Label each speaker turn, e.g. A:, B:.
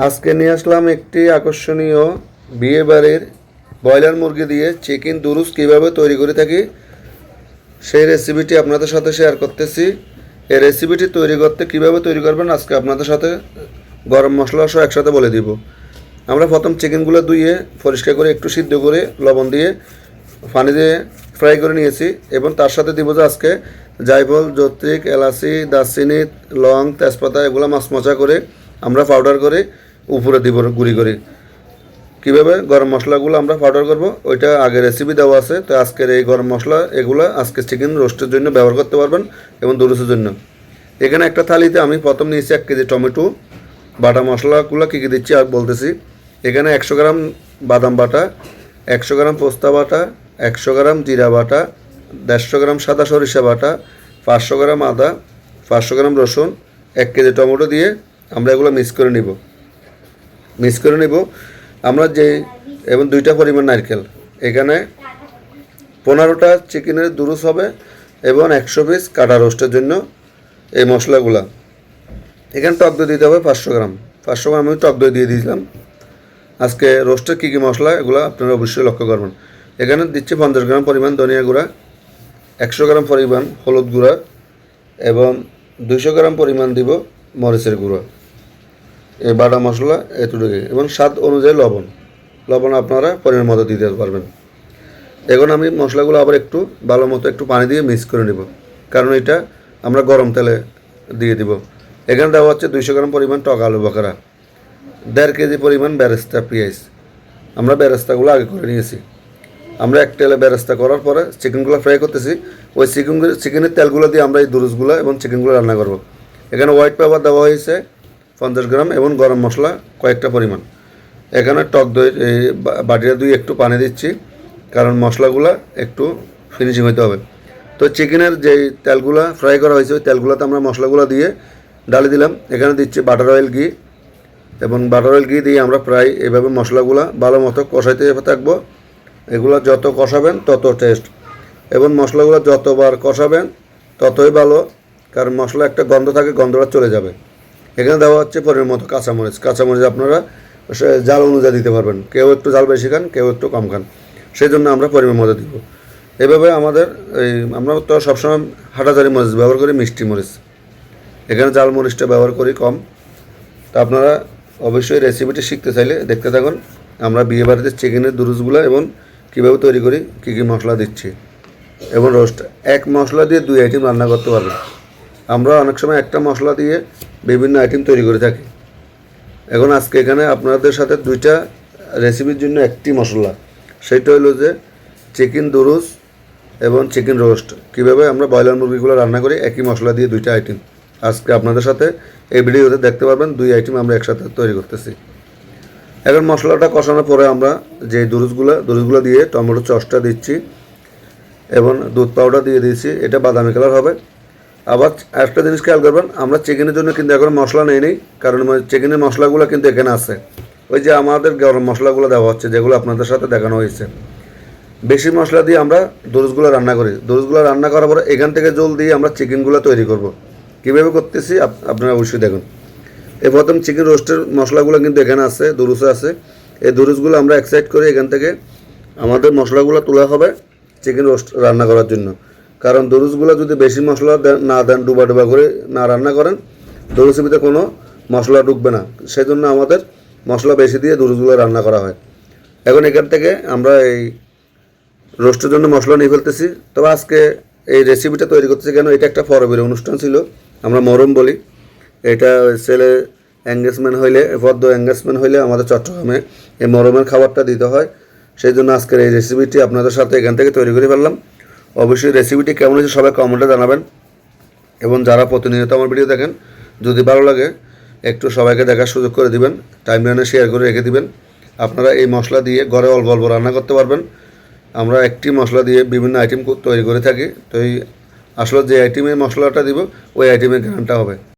A: আজকে নিয়ে আসলাম একটি আকর্ষণীয় বিয়ে বাড়ির ব্রয়লার মুরগি দিয়ে চিকেন দুরুস কীভাবে তৈরি করে থাকি সেই রেসিপিটি আপনাদের সাথে শেয়ার করতেছি। এই রেসিপিটি তৈরি করতে কীভাবে তৈরি করবেন আজকে আপনাদের সাথে গরম মশলা সহ একসাথে বলে দিব। আমরা প্রথম চিকেনগুলো ধুয়ে পরিষ্কার করে একটু সিদ্ধ করে লবণ দিয়ে পানি দিয়ে ফ্রাই করে নিয়েছি এবং তার সাথে দিব যে আজকে জায়ফল, জৈত্রিক, এলাচি, দারচিনি, লং, তেজপাতা এগুলো মাছমচা করে আমরা পাউডার করে উপরে দিব গুঁড়ি করে। কীভাবে গরম মশলাগুলো আমরা পাউডার করব ওইটা আগে রেসিপি দেওয়া আছে। তো আজকের এই গরম মশলা এগুলো আজকে চিকেন রোস্টের জন্য ব্যবহার করতে পারবেন এবং দুরুসের জন্য। এখানে একটা থালিতে আমি প্রথম নিয়েছি 1 কেজি টমেটো। বাটা মশলাগুলো কী কী দিচ্ছি আর বলতেছি। এখানে 100 গ্রাম বাদাম বাটা, 100 গ্রাম পোস্তা বাটা, 100 গ্রাম জিরা বাটা, 150 গ্রাম সাদা সরিষা বাটা, 500 গ্রাম আদা, 500 গ্রাম রসুন, 1 কেজি টমেটো দিয়ে আমরা এগুলো মিক্স করে নিব। আমরা যে এবং 2টা পরিমাণ নারকেল। এখানে 15টা চিকেনের দুরুস হবে এবং 100 পিস কাটা রোস্টের জন্য এই মশলাগুলা। এখানে টক দই দিতে হবে 500 গ্রাম। 500 গ্রাম আমি টক দই দিয়ে দিয়েছিলাম। আজকে রোস্টের কী কী মশলা এগুলো আপনারা অবশ্যই লক্ষ্য করবেন। এখানে দিচ্ছি 50 গ্রাম পরিমাণ ধনিয়া গুঁড়া, 100 গ্রাম পরিমাণ হলুদ গুঁড়া এবং 200 গ্রাম পরিমাণ দিব মরিচের গুঁড়ো। এই বাটা মশলা এতটুকু এবং স্বাদ অনুযায়ী লবণ আপনারা পরিমাণ মতো দিতে পারবেন। এখন আমি মশলাগুলো আবার একটু ভালো মতো একটু পানি দিয়ে মিক্স করে নেব, কারণ এটা আমরা গরম তেলে দিয়ে দিব। এখানে দেওয়া হচ্ছে 200 গ্রাম পরিমাণ টক আলু বখরা, 1.5 কেজি পরিমাণ বেরেস্তা পেঁয়াজ। আমরা বেরেস্তাগুলো আগে করে নিয়েছি। আমরা এক তেলে বেরেস্তা করার পরে চিকেনগুলো ফ্রাই করতেছি। ওই চিকেনের তেলগুলো দিয়ে আমরা এই দুরুসগুলো এবং চিকেনগুলো রান্না করব। এখানে হোয়াইট পেপার দেওয়া হয়েছে 50 গ্রাম এবং গরম মশলা কয়েকটা পরিমাণ। এখানে টক দই বাটিটা দিয়ে একটু পানি দিচ্ছি, কারণ মশলাগুলো একটু ফিনিশিং হতে হবে। তো চিকেনের যেই তেলগুলো ফ্রাই করা হয়েছে ওই তেলগুলোতে আমরা মশলাগুলো দিয়ে ডালে দিলাম। এখানে দিচ্ছি বাটার অয়েল ঘি এবং বাটার অয়েল ঘি দিয়ে আমরা প্রায় এভাবে মশলাগুলো ভালো মতো কষাইতে থাকবো। এগুলো যত কষাবেন তত টেস্ট এবং মশলাগুলো যতবার কষাবেন ততই ভালো, কারণ মশলা একটা গন্ধ থাকে, গন্ধটা চলে যাবে। এখানে দেওয়া হচ্ছে পরিমাণ মতো কাঁচামরিচ আপনারা জাল অনুযায়ী দিতে পারবেন। কেউ একটু জাল বেশি খান, কেউ একটু কম খান, সেই জন্য আমরা পরিমাণ মতো দিব। এভাবে আমাদের আমরা তো সবসময় হাঁটাজারি মরিচ ব্যবহার করি, মিষ্টি মরিচ। এখানে জাল মরিচটা ব্যবহার করি কম। তা আপনারা অবশ্যই রেসিপিটি শিখতে চাইলে দেখতে থাকুন। আমরা বিয়ে বাড়িতে চিকেনের দুরুসগুলো এবং কীভাবে তৈরি করি, কী কী মশলা দিচ্ছি এবং রোস্ট। এক মশলা দিয়ে 2 আইটেম রান্না করতে পারবেন। আমরা অনেক সময় একটা মশলা দিয়ে বিভিন্ন আইটেম তৈরি করে থাকি। এখন আজকে এখানে আপনাদের সাথে 2টা রেসিপির জন্য একটি মশলা, সেটা হলো যে চিকেন দুরুস এবং চিকেন রোস্ট। কীভাবে আমরা ব্রয়লার মুরগিগুলো রান্না করি একই মশলা দিয়ে 2টা আইটেম আজকে আপনাদের সাথে এই ভিডিওতে দেখতে পারবেন। 2 আইটেম আমরা একসাথে তৈরি করতেছি। এখন মশলাটা কষানোর পরে আমরা যে দুরুসগুলো দিয়ে টমেটো সসটা দিচ্ছি এবং দুধ পাউডার দিয়ে দিয়েছি। এটা বাদামি কালার হবে। আবার একটা জিনিস খেয়াল করবেন, আমরা চিকেনের জন্য কিন্তু এখন মশলা নেই, কারণ চিকেনের মশলাগুলো কিন্তু এখানে আছে। ওই যে আমাদের গরম মশলাগুলো দেওয়া হচ্ছে, যেগুলো আপনাদের সাথে দেখানো হয়েছে। বেশি মশলা দিয়ে আমরা দুরুসগুলো রান্না করি। দুরুসগুলো রান্না করার পরে এখান থেকে জল দিয়ে আমরা চিকেনগুলো তৈরি করব। কীভাবে করতেছি আপনারা অবশ্যই দেখুন। এই প্রথম চিকেন রোস্টের মশলাগুলো কিন্তু এখানে আছে, দুরুসে আছে। এই দুরুসগুলো আমরা এক সাইড করে এখান থেকে আমাদের মশলাগুলো তোলা হবে চিকেন রোস্ট রান্না করার জন্য। কারণ দুরুসগুলো যদি বেশি মশলা না দেন, ডুবা করে না রান্না করেন, দুরুসের ভিতরে কোনো মশলা ঢুকবে না। সেই জন্য আমাদের মশলা বেশি দিয়ে দুরুসগুলো রান্না করা হয়। এখন এখান থেকে আমরা এই রোস্টের জন্য মশলা নিয়ে ফেলতেছি। তবে আজকে এই রেসিপিটা তৈরি করতেছি কেন, এটা একটা পরবের অনুষ্ঠান ছিল, আমরা মরম বলি। এটা ছেলে এঙ্গেজমেন্ট হইলে, বদ্ধ এঙ্গেজমেন্ট হইলে আমাদের চট্টগ্রামে এই মরমের খাবারটা দিতে হয়। সেই জন্য আজকের এই রেসিপিটি আপনাদের সাথে এখান থেকে তৈরি করে ফেললাম। অবশ্যই রেসিপিটি কেমন হয়েছে সবাই কমেন্টে জানাবেন এবং যারা প্রতিনিয়ত আমার ভিডিও দেখেন, যদি ভালো লাগে একটু সবাইকে দেখার সুযোগ করে দিবেন, টাইমলাইনে শেয়ার করে রেখে দিবেন। আপনারা এই মশলা দিয়ে ঘরে অল্প অল্প রান্না করতে পারবেন। আমরা একটি মশলা দিয়ে বিভিন্ন আইটেম তৈরি করে থাকি। তো এই আসলে যে আইটেমে মশলাটা দিব ওই আইটেমের গ্রানটা হবে।